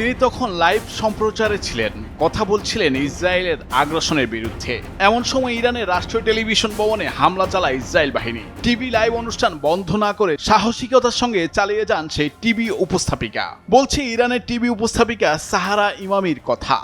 তিনি তখন লাইভ সম্প্রচারে ছিলেন, কথা বলছিলেন ইসরায়েলের আগ্রাসনের বিরুদ্ধে। এমন সময় ইরানের রাষ্ট্রীয় টেলিভিশন ভবনে হামলা চালায় ইসরায়েল বাহিনী। টিভি লাইভ অনুষ্ঠান বন্ধ না করে সাহসিকতার সঙ্গে চালিয়ে যান সেই টিভি উপস্থাপিকা। বলছে ইরানের টিভি উপস্থাপিকা সাহারা ইমামির কথা।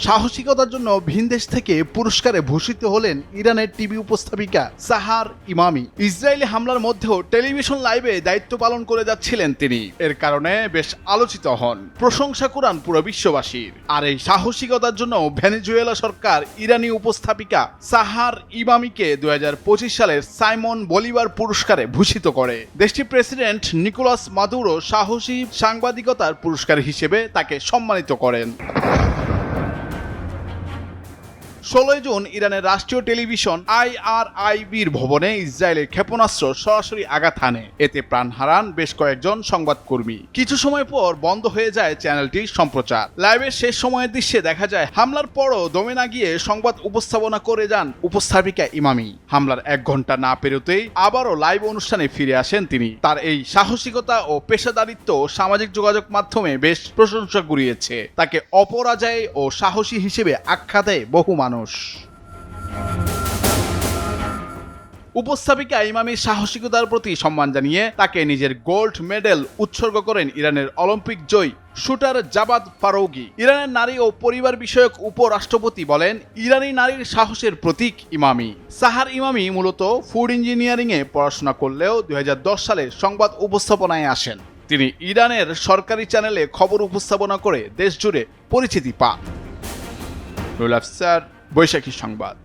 সাহসিকতার জন্য ভিনদেশ থেকে পুরস্কারে ভূষিত হলেন ইরানের টিভি উপস্থাপিকা সাহার ইমামি। ইসরায়েলি হামলার মধ্যেও টেলিভিশন লাইভে দায়িত্ব পালন করে যাচ্ছিলেন তিনি। এর কারণে বেশ আলোচিত হন, প্রশংসা কুড়ান পুরো বিশ্ববাসীর। আর এই সাহসিকতার জন্য ভেনেজুয়েলা সরকার ইরানি উপস্থাপিকা সাহার ইমামিকে 2025 সালের সাইমন বলিভার পুরস্কারে ভূষিত করে। দেশটির প্রেসিডেন্ট নিকোলাস মাদুরো সাহসী সাংবাদিকতার পুরস্কার হিসেবে তাকে সম্মানিত করেন। 16 জুন ইরানের রাষ্ট্রীয় টেলিভিশন IRIB'র ভবনে ইসরায়েলের ক্ষেপণাস্ত্র সরাসরি আঘাত হানে। এতে প্রাণ হারান বেশ কয়েকজন সংবাদকর্মী। কিছু সময় পর বন্ধ হয়ে যায় চ্যানেলটির সম্প্রচার। লাইভের শেষ সময়ের দৃশ্যে দেখা যায় হামলার পরও দমে না গিয়ে সংবাদ উপস্থাপনা করে যান উপস্থাপিকা ইমামি। হামলার 1 ঘন্টা না পেরোতেই আবারও লাইভ অনুষ্ঠানে ফিরে আসেন তিনি। তার এই সাহসিকতা ও পেশাদারিত্ব সামাজিক যোগাযোগ মাধ্যমে বেশ প্রশংসা কুড়িয়েছে। তাকে অপরাজয় ও সাহসী হিসেবে আখ্যা দেয় বহু মানুষ। উপস্থাপিকা ইমামির সাহসিকতার প্রতি সম্মান জানিয়ে তাকে নিজের গোল্ড মেডেল উৎসর্গ করেন ইরানের অলিম্পিক জয়ী শুটার জাবাদ ফারৌগি। ইরানের নারী ও পরিবার বিষয়ক উপরাষ্ট্রপতি বলেন, ইরানি নারীর সাহসের প্রতীক ইমামি। সাহার ইমামি মূলত ফুড ইঞ্জিনিয়ারিং এ পড়াশোনা করলেও 2010 সালে সংবাদ উপস্থাপনায় আসেন। তিনি ইরানের সরকারি চ্যানেলে খবর উপস্থাপনা করে দেশ জুড়ে পরিচিতি পান। বৈশাখী সংবাদ।